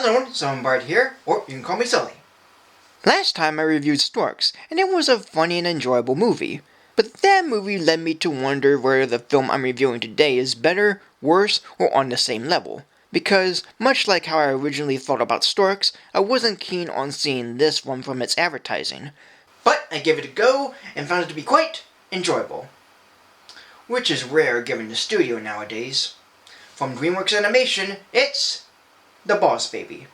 Hello, Bart here, or you can call me Sully. Last time I reviewed Storks, and it was a funny and enjoyable movie. But that movie led me to wonder whether the film I'm reviewing today is better, worse, or on the same level. Because, much like how I originally thought about Storks, I wasn't keen on seeing this one from its advertising. But I gave it a go, and found it to be quite enjoyable. Which is rare given the studio nowadays. From DreamWorks Animation, it's The Boss Baby.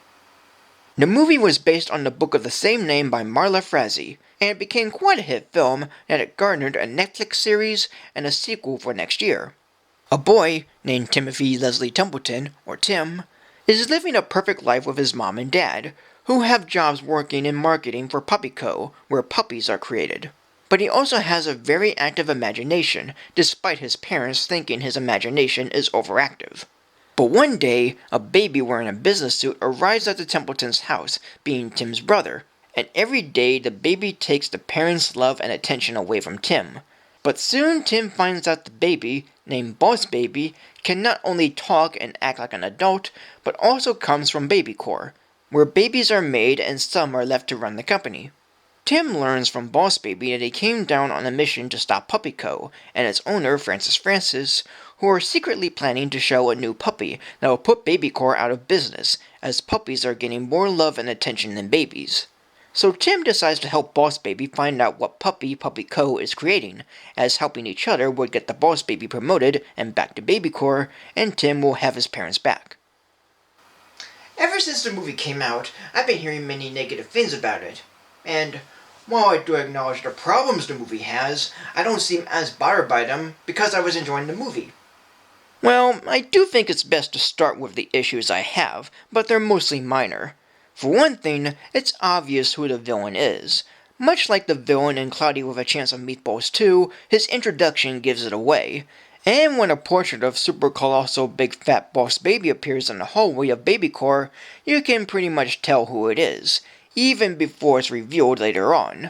The movie was based on the book of the same name by Marla Frazee, and it became quite a hit film that it garnered a Netflix series and a sequel for next year. A boy, named Timothy Leslie Templeton, or Tim, is living a perfect life with his mom and dad, who have jobs working in marketing for Puppy Co., where puppies are created. But he also has a very active imagination, despite his parents thinking his imagination is overactive. But one day, a baby wearing a business suit arrives at the Templeton's house, being Tim's brother, and every day the baby takes the parents' love and attention away from Tim. But soon Tim finds out the baby, named Boss Baby, can not only talk and act like an adult, but also comes from BabyCorp, where babies are made and some are left to run the company. Tim learns from Boss Baby that he came down on a mission to stop Puppy Co. and its owner, Francis, who are secretly planning to show a new puppy that will put BabyCorp out of business, as puppies are getting more love and attention than babies. So Tim decides to help Boss Baby find out what puppy Puppy Co. is creating, as helping each other would get the Boss Baby promoted and back to BabyCorp, and Tim will have his parents back. Ever since the movie came out, I've been hearing many negative things about it, and while I do acknowledge the problems the movie has, I don't seem as bothered by them because I was enjoying the movie. Well, I do think it's best to start with the issues I have, but they're mostly minor. For one thing, it's obvious who the villain is. Much like the villain in Cloudy with a Chance of Meatballs 2, his introduction gives it away. And when a portrait of super colossal big fat Boss Baby appears in the hallway of BabyCorp, you can pretty much tell who it is, even before it's revealed later on.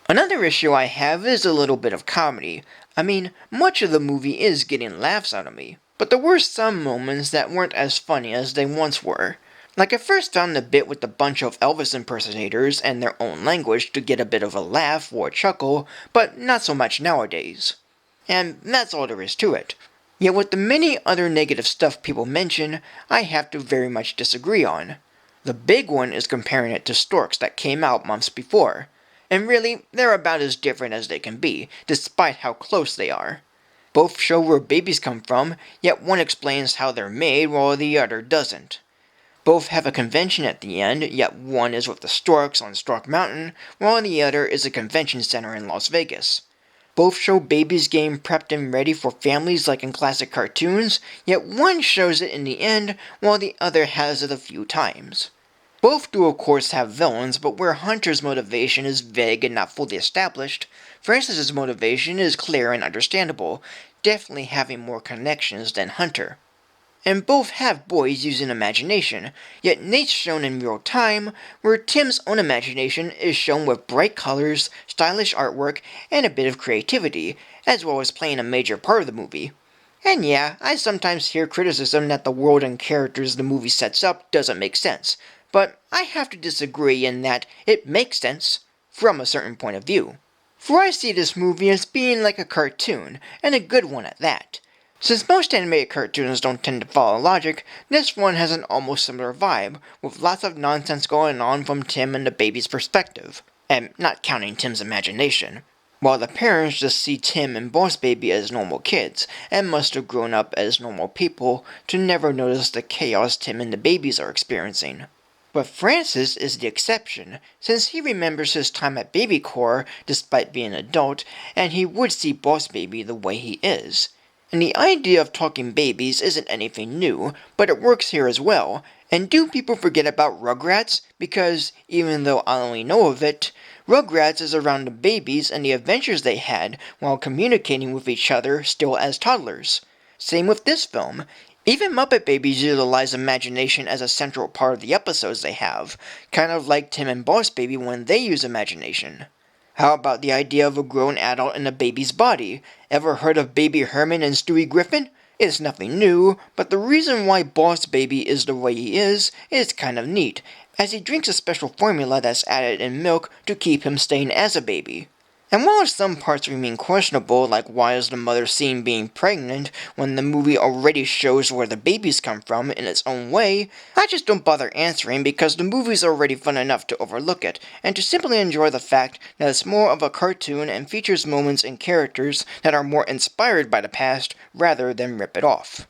Another issue I have is a little bit of comedy. I mean, much of the movie is getting laughs out of me, but there were some moments that weren't as funny as they once were. Like, I first found the bit with the bunch of Elvis impersonators and their own language to get a bit of a laugh or a chuckle, but not so much nowadays. And that's all there is to it. Yet with the many other negative stuff people mention, I have to very much disagree on. The big one is comparing it to Storks that came out months before. And really, they're about as different as they can be, despite how close they are. Both show where babies come from, yet one explains how they're made while the other doesn't. Both have a convention at the end, yet one is with the Storks on Stork Mountain, while the other is a convention center in Las Vegas. Both show babies getting prepped and ready for families like in classic cartoons, yet one shows it in the end, while the other has it a few times. Both do of course have villains, but where Hunter's motivation is vague and not fully established, Francis's motivation is clear and understandable, definitely having more connections than Hunter. And both have boys using imagination, yet Nate's shown in real time, where Tim's own imagination is shown with bright colors, stylish artwork, and a bit of creativity, as well as playing a major part of the movie. And yeah, I sometimes hear criticism that the world and characters the movie sets up doesn't make sense, but I have to disagree in that it makes sense, from a certain point of view. For I see this movie as being like a cartoon, and a good one at that. Since most animated cartoons don't tend to follow logic, this one has an almost similar vibe, with lots of nonsense going on from Tim and the baby's perspective, and not counting Tim's imagination, while the parents just see Tim and Boss Baby as normal kids, and must have grown up as normal people to never notice the chaos Tim and the babies are experiencing. But Francis is the exception, since he remembers his time at BabyCorp despite being an adult, and he would see Boss Baby the way he is. And the idea of talking babies isn't anything new, but it works here as well. And do people forget about Rugrats? Because, even though I only know of it, Rugrats is around the babies and the adventures they had while communicating with each other still as toddlers. Same with this film. Even Muppet Babies utilize imagination as a central part of the episodes they have, kind of like Tim and Boss Baby when they use imagination. How about the idea of a grown adult in a baby's body? Ever heard of Baby Herman and Stewie Griffin? It's nothing new, but the reason why Boss Baby is the way he is kind of neat, as he drinks a special formula that's added in milk to keep him staying as a baby. And while some parts remain questionable, like why is the mother seen being pregnant when the movie already shows where the babies come from in its own way, I just don't bother answering because the movie's already fun enough to overlook it, and to simply enjoy the fact that it's more of a cartoon and features moments and characters that are more inspired by the past rather than rip it off.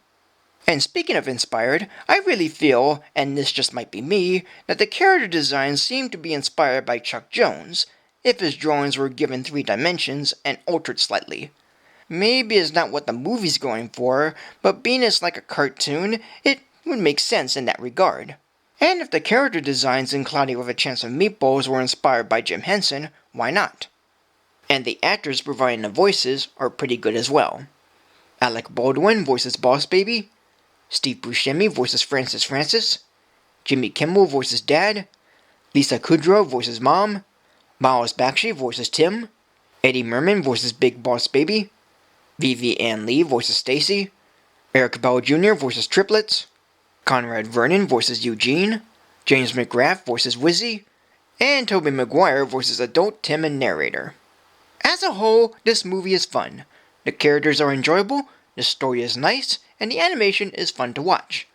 And speaking of inspired, I really feel, and this just might be me, that the character designs seem to be inspired by Chuck Jones, if his drawings were given 3 dimensions and altered slightly. Maybe it's not what the movie's going for, but being it's like a cartoon, it would make sense in that regard. And if the character designs in Cloudy with a Chance of Meatballs were inspired by Jim Henson, why not? And the actors providing the voices are pretty good as well. Alec Baldwin voices Boss Baby, Steve Buscemi voices Francis, Jimmy Kimmel voices Dad, Lisa Kudrow voices Mom, Miles Bakshi voices Tim, Eddie Merman voices Big Boss Baby, Vivi Ann Lee voices Stacy, Eric Bell Jr. voices Triplets, Conrad Vernon voices Eugene, James McGrath voices Wizzy, and Tobey Maguire voices Adult Tim and narrator. As a whole, this movie is fun. The characters are enjoyable, the story is nice, and the animation is fun to watch.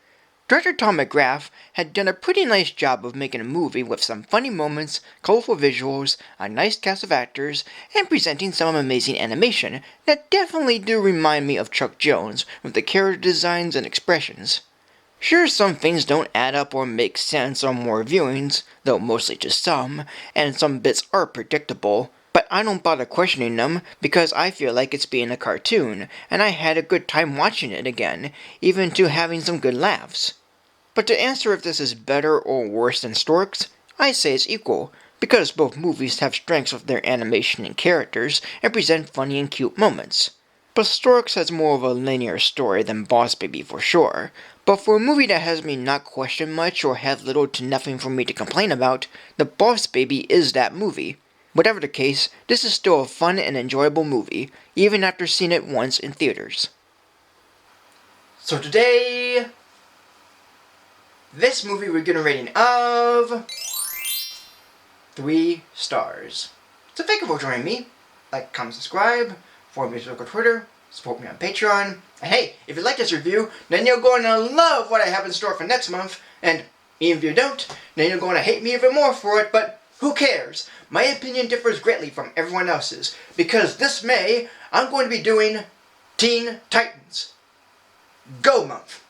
Director Tom McGrath had done a pretty nice job of making a movie with some funny moments, colorful visuals, a nice cast of actors, and presenting some amazing animation that definitely do remind me of Chuck Jones with the character designs and expressions. Sure, some things don't add up or make sense on more viewings, though mostly just some, and some bits are predictable, but I don't bother questioning them because I feel like it's being a cartoon, and I had a good time watching it again, even to having some good laughs. But to answer if this is better or worse than Storks, I say it's equal, because both movies have strengths with their animation and characters and present funny and cute moments. But Storks has more of a linear story than Boss Baby for sure, but for a movie that has me not question much or have little to nothing for me to complain about, the Boss Baby is that movie. Whatever the case, this is still a fun and enjoyable movie, even after seeing it once in theaters. So today, this movie we're getting a rating of 3 stars. So thank you for joining me. Like, comment, subscribe, follow me on Twitter, support me on Patreon. And hey, if you like this review, then you're going to love what I have in store for next month. And even if you don't, then you're going to hate me even more for it, but who cares? My opinion differs greatly from everyone else's, because this May, I'm going to be doing Teen Titans Go Month.